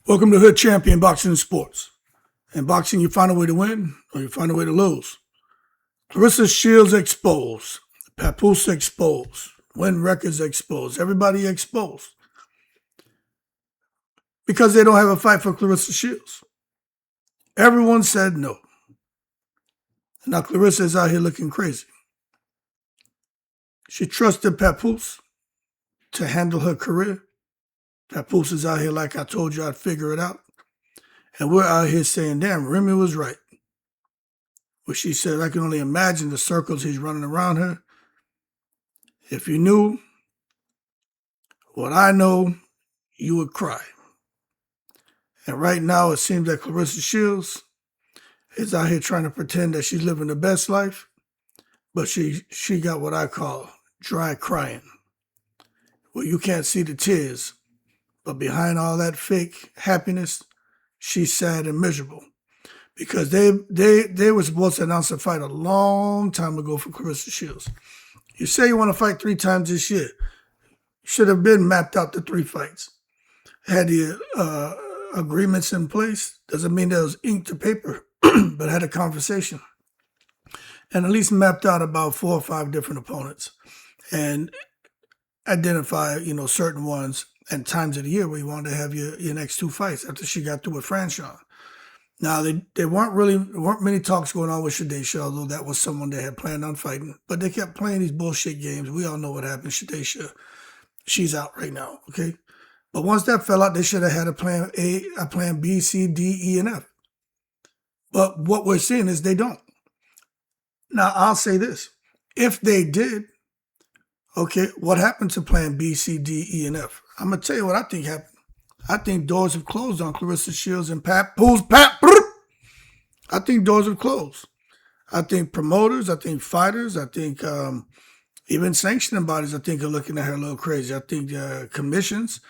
Welcome to Hood Champion Boxing and Sports. In boxing, you find a way to win or you find a way to lose. Claressa Shields exposed. Papoose exposed. Win Records exposed. Everybody exposed. Because they don't have a fight for Claressa Shields. Everyone said no. Now Claressa is out here looking crazy. She trusted Papoose to handle her career. Papoose is out here like I told you I'd figure it out. And we're out here saying, damn, Remy was right. Where she said, I can only imagine the circles he's running around her. If you knew what I know, you would cry. And right now, it seems that Claressa Shields is out here trying to pretend that she's living the best life, but she got what I call dry crying, where you can't see the tears, but behind all that fake happiness, she's sad and miserable. Because they were supposed to announce a fight a long time ago for Claressa Shields. You say you want to fight 3 times this year. Should have been mapped out the 3 fights. Had the agreements in place. Doesn't mean there was ink to paper, but had a conversation. And at least mapped out about 4 or 5 different opponents. And identify, certain ones and times of the year where you wanted to have your next 2 fights after she got through with Franchon. Now, there weren't many talks going on with Shadesha, although that was someone they had planned on fighting. But they kept playing these bullshit games. We all know what happened. Shadesha, she's out right now, okay? But once that fell out, they should have had a plan A, a plan B, C, D, E, and F. But what we're seeing is they don't. Now, I'll say this. If they did, okay, what happened to plan B, C, D, E, and F? I'm going to tell you what I think happened. I think doors have closed on Claressa Shields and Papoose. I think doors have closed. I think promoters, I think fighters, I think even sanctioning bodies, I think are looking at her a little crazy. I think commissions,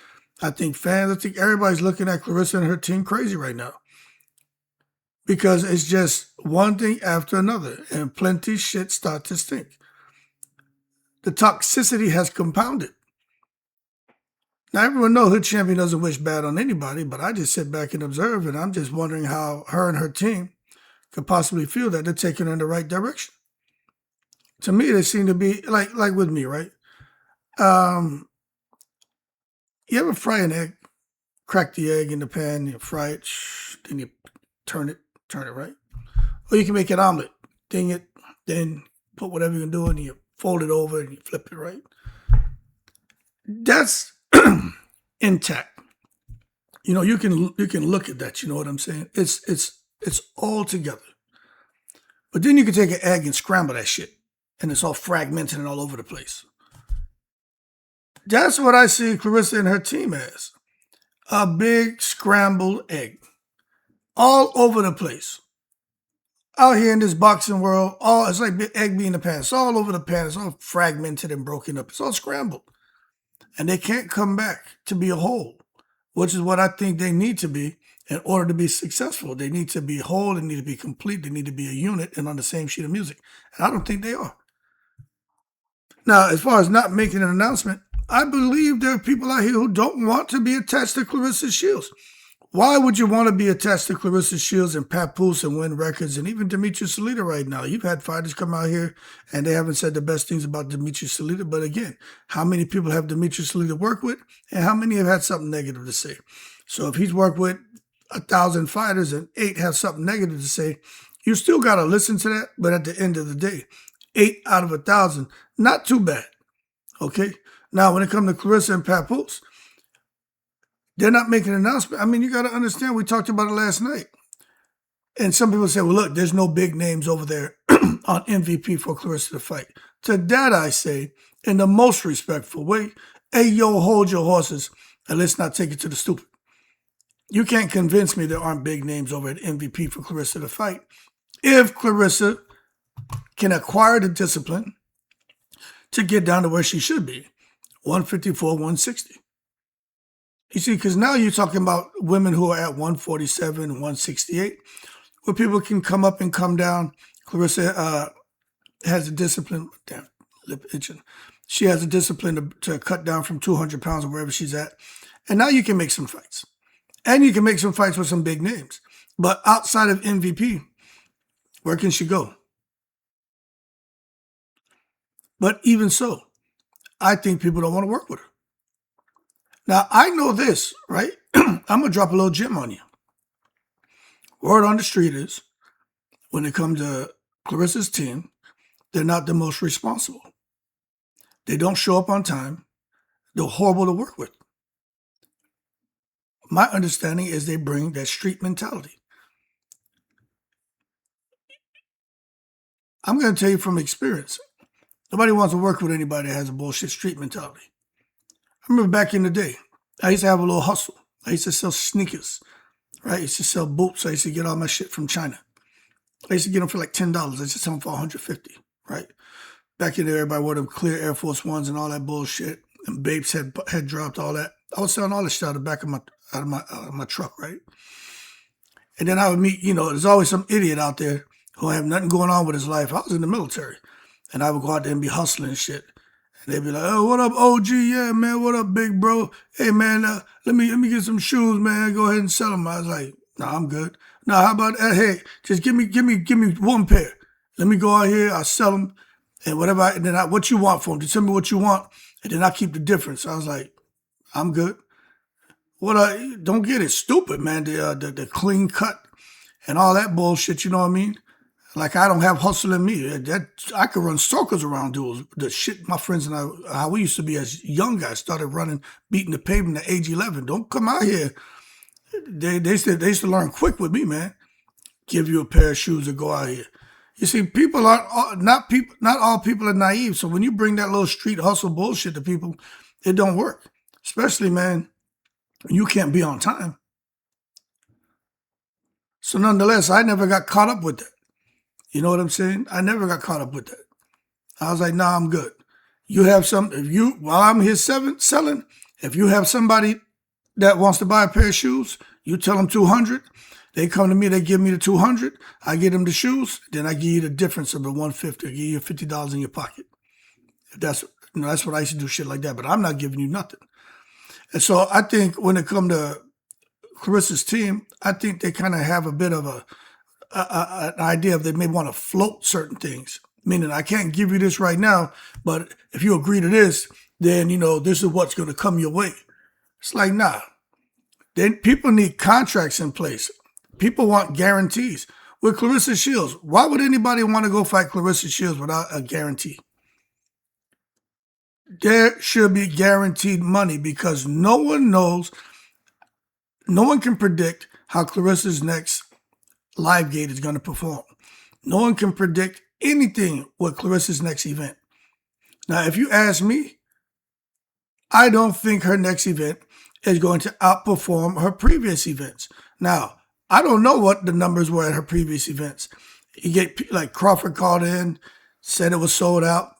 I think fans, I think everybody's looking at Claressa and her team crazy right now. Because it's just one thing after another, and plenty shit start to stink. The toxicity has compounded. Now, everyone knows Hood Champion doesn't wish bad on anybody, but I just sit back and observe, and I'm just wondering how her and her team could possibly feel that they're taking her in the right direction. To me, they seem to be, like with me, right? You ever fry an egg? Crack the egg in the pan, you fry it, then you turn it, right? Or you can make an omelet, ding it, then put whatever you're going to do, and you fold it over and you flip it, right? That's intact. You can look at that, you know what I'm saying? It's all together. But then you can take an egg and scramble that shit, and it's all fragmented and all over the place. That's what I see Claressa and her team as. A big scrambled egg. All over the place. Out here in this boxing world, it's like egg being in the pan. It's all over the pan. It's all fragmented and broken up. It's all scrambled. And they can't come back to be a whole, which is what I think they need to be in order to be successful. They need to be whole, they need to be complete, they need to be a unit and on the same sheet of music. And I don't think they are. Now, as far as not making an announcement, I believe there are people out here who don't want to be attached to Claressa Shields. Why would you want to be attached to Claressa Shields and Papoose and Win Records and even Demetrius Salita right now? You've had fighters come out here and they haven't said the best things about Demetrius Salita. But again, how many people have Demetrius Salita worked with and how many have had something negative to say? So if he's worked with 1,000 fighters and 8 have something negative to say, you still got to listen to that. But at the end of the day, 8 out of 1,000, not too bad. Okay? Now, when it comes to Claressa and Papoose, they're not making an announcement. I mean, you got to understand, we talked about it last night. And some people say, well, look, there's no big names over there on MVP for Claressa to fight. To that, I say, in the most respectful way, hey, yo, hold your horses and let's not take it to the stupid. You can't convince me there aren't big names over at MVP for Claressa to fight. If Claressa can acquire the discipline to get down to where she should be, 154, 160. You see, because now you're talking about women who are at 147, 168, where people can come up and come down. Claressa has a discipline. Damn, lip itching. She has a discipline to cut down from 200 pounds or wherever she's at. And now you can make some fights. And you can make some fights with some big names. But outside of MVP, where can she go? But even so, I think people don't want to work with her. Now, I know this, right? I'm going to drop a little gem on you. Word on the street is, when it comes to Claressa's team, they're not the most responsible. They don't show up on time. They're horrible to work with. My understanding is they bring that street mentality. I'm going to tell you from experience, nobody wants to work with anybody that has a bullshit street mentality. I remember back in the day, I used to have a little hustle. I used to sell sneakers, right? I used to sell boots. I used to get all my shit from China. I used to get them for like $10. I used to sell them for $150, right? Back in there, everybody wore them clear Air Force Ones and all that bullshit. And Babes had dropped all that. I was selling all this shit out of the back of my truck, right? And then I would meet, there's always some idiot out there who have nothing going on with his life. I was in the military, and I would go out there and be hustling and shit. And they'd be like, "Oh, what up, OG? Yeah, man. What up, big bro? Hey, man, let me get some shoes, man. Go ahead and sell them." I was like, "Nah, I'm good. Nah, how about hey, just give me one pair. Let me go out here. I'll sell them, and whatever. And then what you want for them? Just tell me what you want, and then I'll keep the difference." I was like, "I'm good." Don't get it stupid, man. The clean cut and all that bullshit. You know what I mean? Like, I don't have hustle in me. I could run circles around dudes. The shit my friends and I, how we used to be as young guys, started running, beating the pavement at age 11. Don't come out here. They used to learn quick with me, man. Give you a pair of shoes to go out here. You see, people aren't not people. Not all people are naive. So when you bring that little street hustle bullshit to people, it don't work. Especially, man, you can't be on time. So nonetheless, I never got caught up with that. You know what I'm saying? I never got caught up with that. I was like, nah, I'm good. You have while I'm here selling, if you have somebody that wants to buy a pair of shoes, you tell them 200. They come to me, they give me the 200. I get them the shoes. Then I give you the difference of the 150. I give you $50 in your pocket. That's what I used to do, shit like that. But I'm not giving you nothing. And so I think when it comes to Claressa's team, I think they kind of have a bit of an idea of they may want to float certain things. Meaning, I can't give you this right now, but if you agree to this, then, this is what's going to come your way. It's like, nah. Then people need contracts in place. People want guarantees. With Claressa Shields, why would anybody want to go fight Claressa Shields without a guarantee? There should be guaranteed money because no one can predict how Claressa's next live gate is going to perform. No one can predict anything with Claressa's next event. Now, if you ask me, I don't think her next event is going to outperform her previous events. Now, I don't know what the numbers were at her previous events. You get, like, Crawford called in, said it was sold out.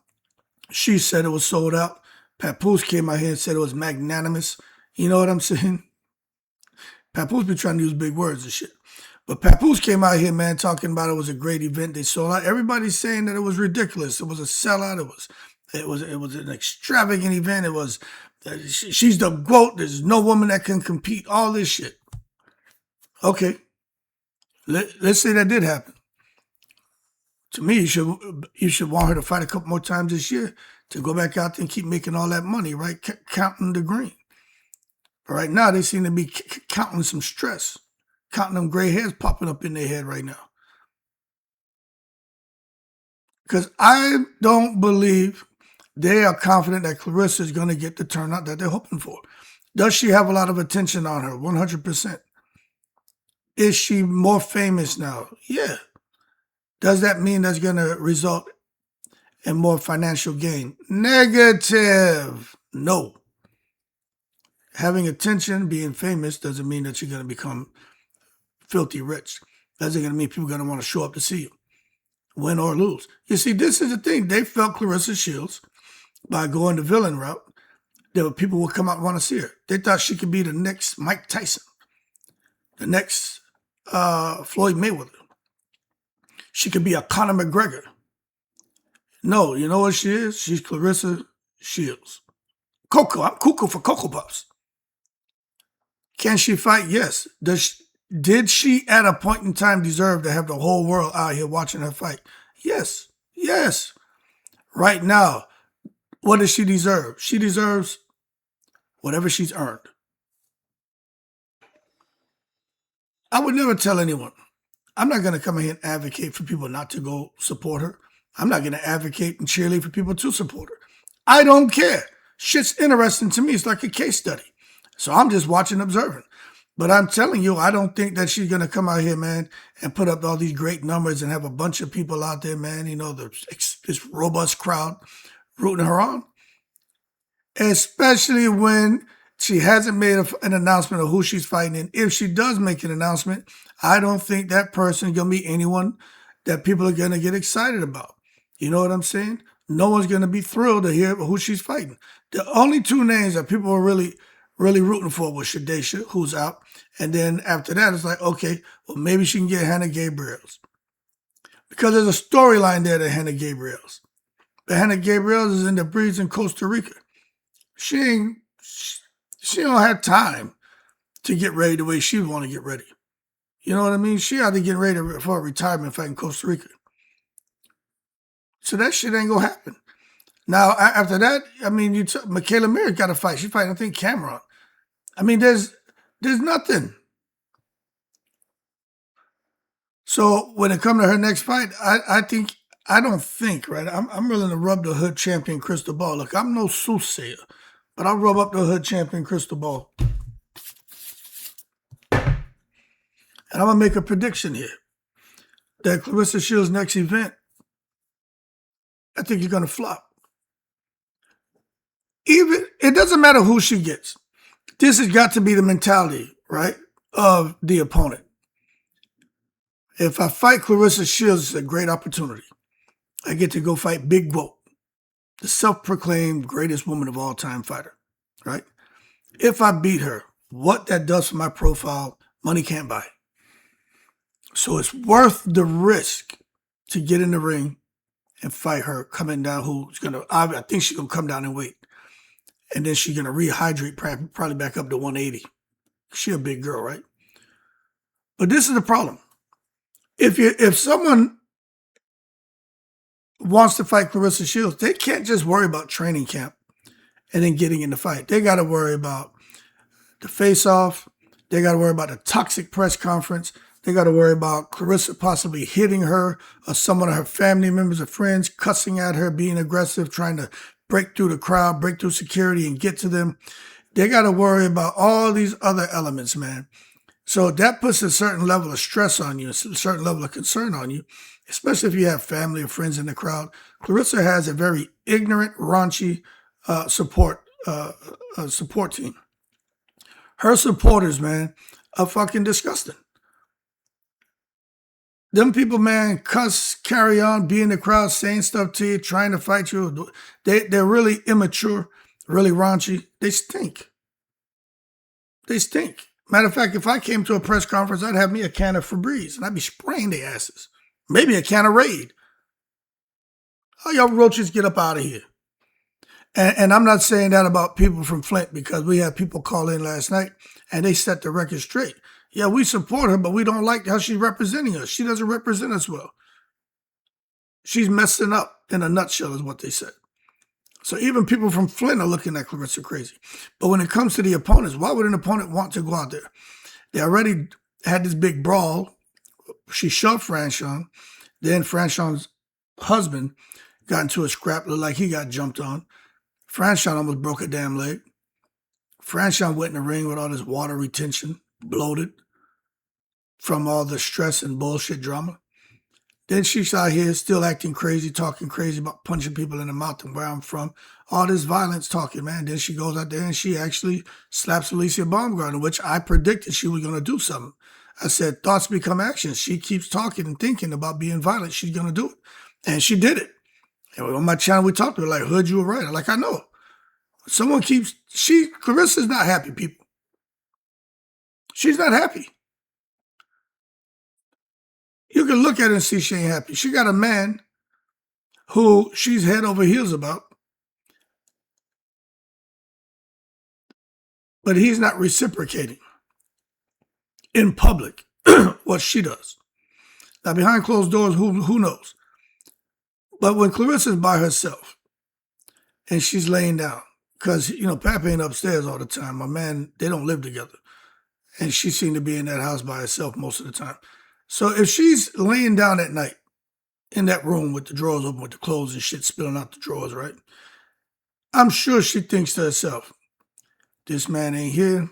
She said it was sold out. Papoose came out here and said it was magnanimous. You know what I'm saying? Papoose be trying to use big words and shit. But Papoose came out here, man, talking about it was a great event. They sold out. Everybody's saying that it was ridiculous. It was a sellout. It was an extravagant event. It was she's the GOAT. There's no woman that can compete. All this shit. Okay, let's say that did happen. To me, you should want her to fight a couple more times this year to go back out there and keep making all that money, right? Counting the green. But right now, they seem to be counting some stress. Counting them gray hairs popping up in their head right now. Because I don't believe they are confident that Claressa is going to get the turnout that they're hoping for. Does she have a lot of attention on her? 100%. Is she more famous now? Yeah. Does that mean that's going to result in more financial gain? Negative. No. Having attention, being famous, doesn't mean that you're going to become filthy rich. That's going to mean people are going to want to show up to see you, win or lose. You see, this is the thing. They felt Claressa Shields by going the villain route. There were people who would come out and want to see her. They thought she could be the next Mike Tyson, the next Floyd Mayweather. She could be a Conor McGregor. No, you know what she is? She's Claressa Shields. Cocoa. I'm cuckoo for Cocoa Puffs. Can she fight? Yes. Did she at a point in time deserve to have the whole world out here watching her fight? Yes. Yes. Right now, what does she deserve? She deserves whatever she's earned. I would never tell anyone. I'm not going to come here and advocate for people not to go support her. I'm not going to advocate and cheerlead for people to support her. I don't care. Shit's interesting to me. It's like a case study. So I'm just watching, observing. But I'm telling you, I don't think that she's going to come out here, man, and put up all these great numbers and have a bunch of people out there, man, this robust crowd rooting her on. Especially when she hasn't made an announcement of who she's fighting. And if she does make an announcement, I don't think that person is going to be anyone that people are going to get excited about. You know what I'm saying? No one's going to be thrilled to hear who she's fighting. The only two names that people are really rooting for was Shadesha, who's out. And then after that, it's like, okay, well, maybe she can get Hannah Gabriels. Because there's a storyline there to Hannah Gabriels. But Hannah Gabriels is in the breeze in Costa Rica. She don't have time to get ready the way she want to get ready. You know what I mean? She ought to get ready for a retirement fight in Costa Rica. So that shit ain't gonna happen. Now, after that, I mean, Michaela Mir got a fight. She's fighting, I think, Cameron. I mean, there's nothing. So when it comes to her next fight, I don't think, right? I'm willing to rub the hood champion crystal ball. Look, I'm no soothsayer, but I'll rub up the hood champion crystal ball. And I'm going to make a prediction here that Claressa Shields' next event, I think you're going to flop. It doesn't matter who she gets. This has got to be the mentality, right, of the opponent. If I fight Claressa Shields, it's a great opportunity. I get to go fight Big Vote, the self-proclaimed greatest woman of all time fighter, right? If I beat her, what that does for my profile, money can't buy. So it's worth the risk to get in the ring and fight her coming down, I think she's going to come down in weight. And then she's going to rehydrate probably back up to 180. She a big girl, right? But this is the problem. If someone wants to fight Claressa Shields, they can't just worry about training camp and then getting in the fight. They got to worry about the face-off. They got to worry about the toxic press conference. They got to worry about Claressa possibly hitting her or someone of her family members or friends, cussing at her, being aggressive, trying to break through the crowd, break through security and get to them. They got to worry about all these other elements, man. So that puts a certain level of stress on you, a certain level of concern on you, especially if you have family or friends in the crowd. Claressa has a very ignorant, raunchy support team. Her supporters, man, are fucking disgusting. Them people, man, cuss, carry on, be in the crowd, saying stuff to you, trying to fight you. They're really immature, really raunchy. They stink. They stink. Matter of fact, if I came to a press conference, I'd have me a can of Febreze and I'd be spraying their asses. Maybe a can of Raid. Oh, y'all roaches, get up out of here. And I'm not saying that about people from Flint, because we had people call in last night and they set the record straight. Yeah, we support her, but we don't like how she's representing us. She doesn't represent us well. She's messing up, in a nutshell, is what they said. So even people from Flint are looking at Claressa crazy. But when it comes to the opponents, why would an opponent want to go out there? They already had this big brawl. She shoved Franchon. Then Franchon's husband got into a scrap, looked like he got jumped on. Franchon almost broke a damn leg. Franchon went in the ring with all this water retention, bloated from all the stress and bullshit drama. Then she's out here still acting crazy, talking crazy about punching people in the mouth and where I'm from. All this violence talking, man. Then she goes out there and she actually slaps Alicia Baumgartner, which I predicted she was going to do something. I said, thoughts become actions. She keeps talking and thinking about being violent. She's going to do it. And she did it. And on my channel, we talked to her like, Hood, you were right. I'm like, I know. Claressa's not happy, people. She's not happy. You can look at her and see she ain't happy. She got a man who she's head over heels about, but he's not reciprocating. in public what she does. Now, behind closed doors, who knows? But when Claressa's by herself and she's laying down, because, Papa ain't upstairs all the time. My man, they don't live together. And she seemed to be in that house by herself most of the time. So if she's laying down at night in that room with the drawers open with the clothes and shit spilling out the drawers, right? I'm sure she thinks to herself, this man ain't here.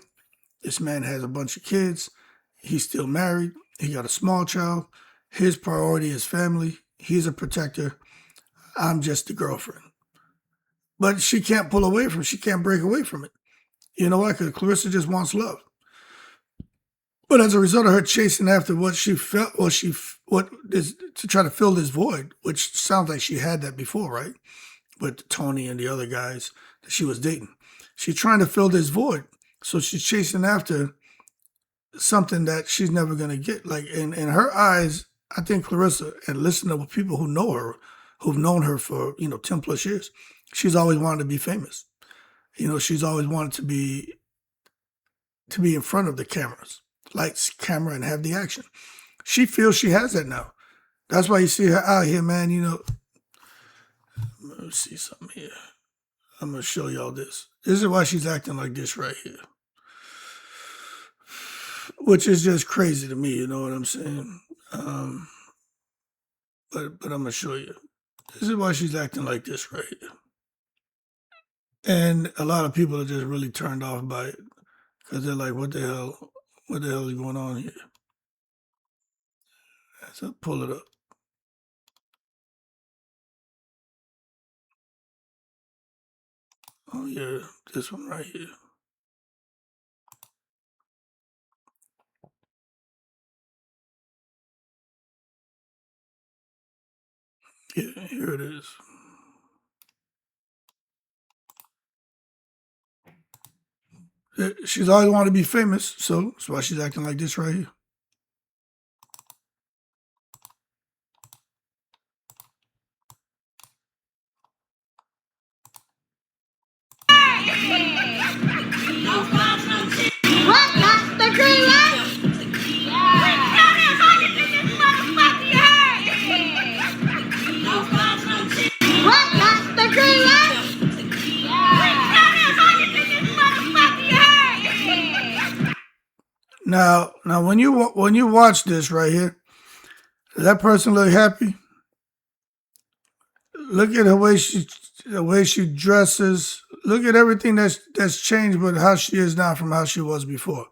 This man has a bunch of kids. He's still married. He got a small child. His priority is family. He's a protector. I'm just the girlfriend. But she can't pull away from it. She can't break away from it. You know why? Because Claressa just wants love. But as a result of her chasing after what she felt, to try to fill this void, which sounds like she had that before, right? With Tony and the other guys that she was dating. She's trying to fill this void. So she's chasing after something that she's never going to get. Like in her eyes, I think Claressa, and listen to people who know her, who've known her for, 10 plus years, she's always wanted to be famous. She's always wanted to be in front of the cameras, lights, camera, and have the action. She feels she has that now. That's why you see her out here, man. Let me see something here. I'm going to show y'all this. This is why she's acting like this right here. Which is just crazy to me, you know what I'm saying? But I'm going to show you. This is why she's acting like this right here. And a lot of people are just really turned off by it. Because they're like, what the hell is going on here? So pull it up. Oh yeah, this one right here. Yeah, here it is. She's always wanted to be famous, so that's why she's acting like this right here. What got the green light? What got the green light? Now when you watch this right here, does that person look happy? Look at the way she dresses. Look at everything that's changed, but how she is now from how she was before.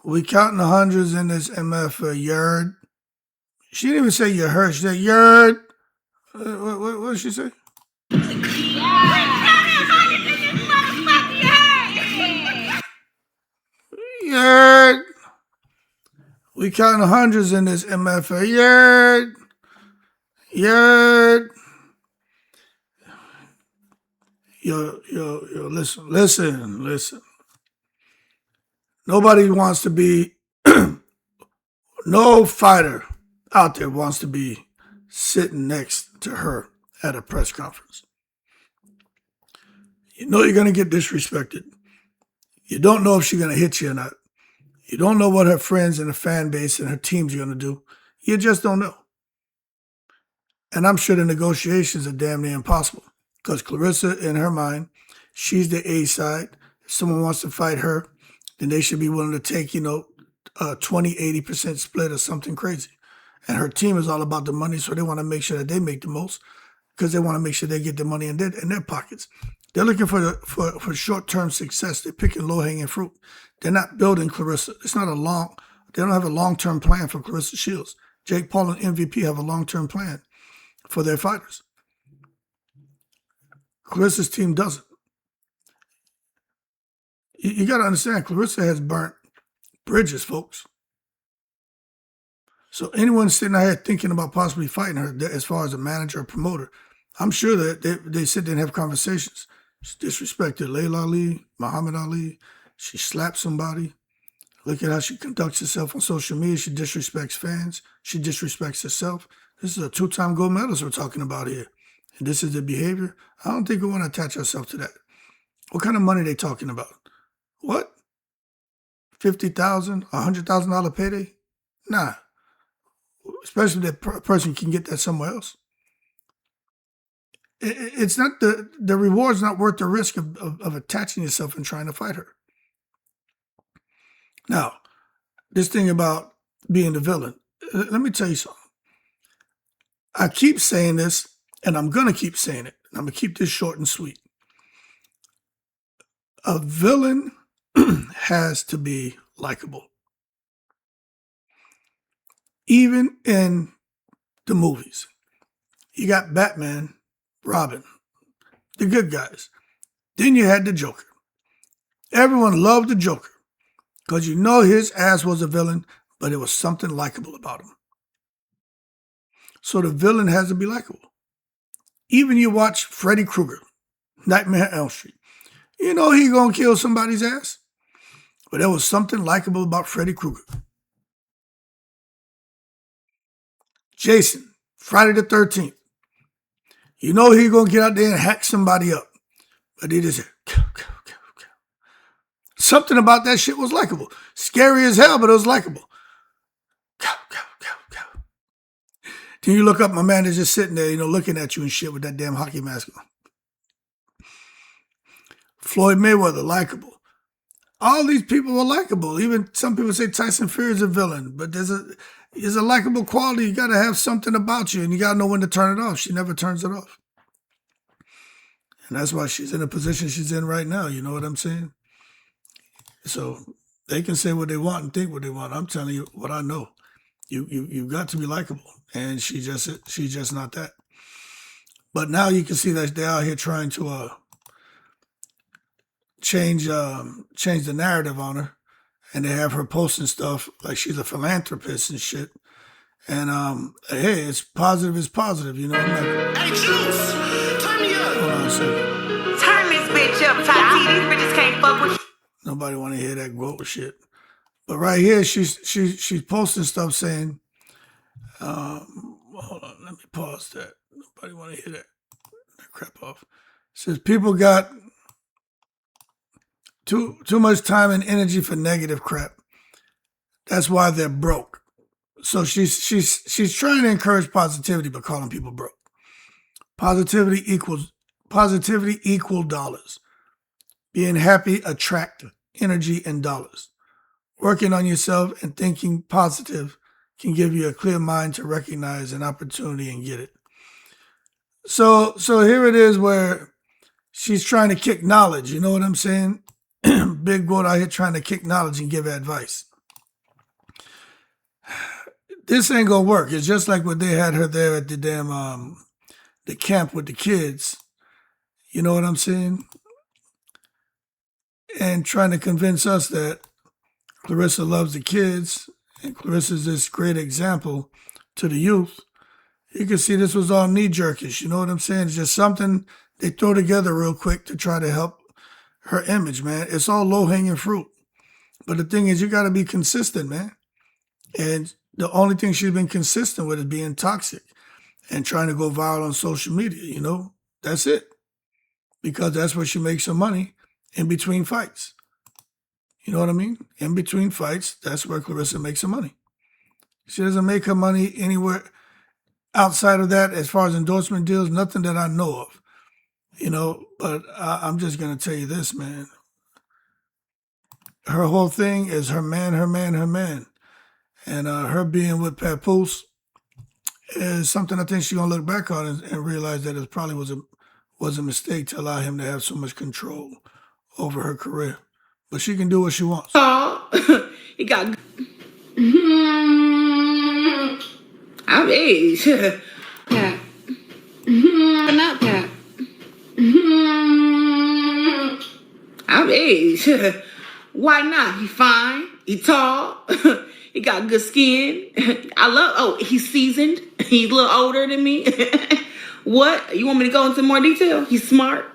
We counting the hundreds in this MF yard. She didn't even say you heard. She said yard. What did she say? Yard. We counting the hundreds in this MF yard. Yard. Yo, listen. Nobody wants to be, no fighter out there wants to be sitting next to her at a press conference. You know you're going to get disrespected. You don't know if she's going to hit you or not. You don't know what her friends and her fan base and her teams are going to do. You just don't know. And I'm sure the negotiations are damn near impossible. Because Claressa, in her mind, she's the A side. If someone wants to fight her, then they should be willing to take, a 20, 80% split or something crazy. And her team is all about the money, so they want to make sure that they make the most because they want to make sure they get the money in their pockets. They're looking for short-term success. They're picking low-hanging fruit. They're not building Claressa. They don't have a long-term plan for Claressa Shields. Jake Paul and MVP have a long-term plan for their fighters. Claressa's team doesn't. You got to understand, Claressa has burnt bridges, folks. So anyone sitting out here thinking about possibly fighting her, as far as a manager or promoter, I'm sure that they sit there and have conversations. She disrespected Layla Ali, Muhammad Ali. She slapped somebody. Look at how she conducts herself on social media. She disrespects fans. She disrespects herself. This is a 2-time gold medalist we're talking about here. And this is the behavior. I don't think we want to attach ourselves to that. What kind of money are they talking about? What? $50,000, $100,000 payday? Nah. Especially if that person can get that somewhere else. It's not the reward's not worth the risk of attaching yourself and trying to fight her. Now, this thing about being the villain, let me tell you something. I keep saying this, and I'm going to keep saying it. I'm going to keep this short and sweet. A villain has to be likable. Even in the movies. You got Batman, Robin, the good guys. Then you had the Joker. Everyone loved the Joker because you know his ass was a villain, but it was something likable about him. So the villain has to be likable. Even you watch Freddy Krueger, Nightmare on Elm Street. You know he gonna kill somebody's ass, but there was something likable about Freddy Krueger. Jason, Friday the 13th. You know he gonna get out there and hack somebody up, but he just said, kill. Something about that shit was likable. Scary as hell, but it was likable. Go. Then you look up, my man is just sitting there, looking at you and shit with that damn hockey mask on. Floyd Mayweather, likable. All these people were likable. Even some people say Tyson Fury is a villain, but there's a likable quality. You got to have something about you, and you got to know when to turn it off. She never turns it off. And that's why she's in the position she's in right now. You know what I'm saying? So they can say what they want and think what they want. I'm telling you what I know. You've got to be likable, and she's just not that. But now you can see that they're out here trying to change the narrative on her, and they have her posting stuff like she's a philanthropist and shit. And hey, it's positive. It's positive. You know. Hey, Juice, turn me up. Hold on a second. Turn this bitch up, Tati. These bitches can't fuck with you. Nobody want to hear that quote shit. But right here, she's posting stuff saying, hold on, let me pause that. Nobody want to hear that crap off. It says people got too much time and energy for negative crap. That's why they're broke. So she's trying to encourage positivity, but calling people broke. Positivity equal dollars. Being happy attract energy and dollars. Working on yourself and thinking positive can give you a clear mind to recognize an opportunity and get it. So here it is where she's trying to kick knowledge. You know what I'm saying? Big boy out here trying to kick knowledge and give advice. This ain't gonna work. It's just like when they had her there at the damn the camp with the kids. You know what I'm saying? And trying to convince us that Claressa loves the kids, and Claressa's this great example to the youth. You can see this was all knee-jerkish, you know what I'm saying? It's just something they throw together real quick to try to help her image, man. It's all low-hanging fruit. But the thing is, you got to be consistent, man. And the only thing she's been consistent with is being toxic and trying to go viral on social media, you know? That's it. Because that's where she makes her money in between fights. You know what I mean? In between fights, that's where Claressa makes her money. She doesn't make her money anywhere outside of that as far as endorsement deals, nothing that I know of. You know, but I'm just going to tell you this, man. Her whole thing is her man. And her being with Papoose is something I think she's going to look back on and realize that it probably was a mistake to allow him to have so much control over her career. But she can do what she wants. Oh, he got. I'm age. Pat. Not Pat. I'm age. Why not? He fine. He tall. He got good skin. He's seasoned. He's a little older than me. What? You want me to go into more detail? He's smart.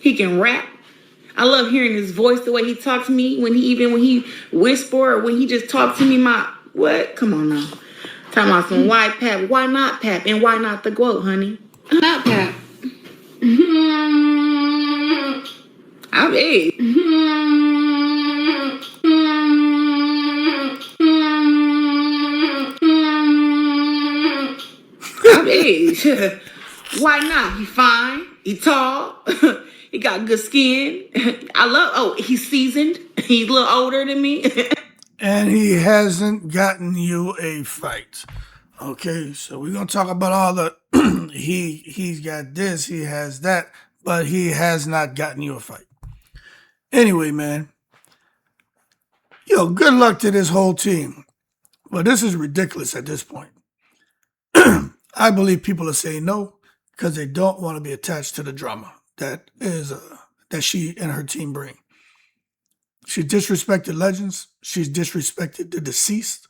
He can rap. I love hearing his voice, the way he talks to me, when he whisper or when he just talks to me. What? Come on now. Talking about some why Pap. Why not Pap? And why not the quote, honey? Not Pap. I'm age. Why not? He fine. He tall. He got good skin. He's seasoned. He's a little older than me. And he hasn't gotten you a fight. Okay, so we're gonna talk about all the he's got this, he has that, but he has not gotten you a fight. Anyway, man, good luck to this whole team. But this is ridiculous at this point. I believe people are saying no because they don't want to be attached to the drama that she and her team bring. She disrespected legends. She's disrespected the deceased.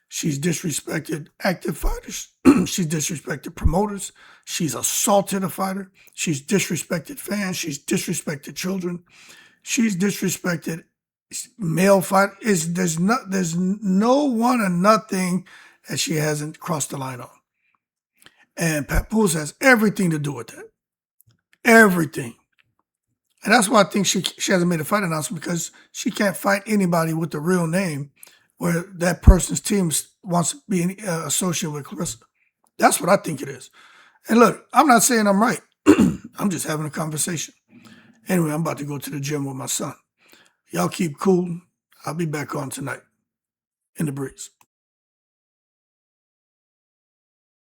She's disrespected active fighters. She's disrespected promoters. She's assaulted a fighter. She's disrespected fans. She's disrespected children. She's disrespected male fighters. There's no one or nothing that she hasn't crossed the line on. And Papoose has everything to do with that. Everything. And that's why I think she hasn't made a fight announcement, because she can't fight anybody with the real name where that person's team wants to be associated with Claressa. That's what I think it is. And look, I'm not saying I'm right. I'm just having a conversation. Anyway, I'm about to go to the gym with my son. Y'all keep cool. I'll be back on tonight in the breeze.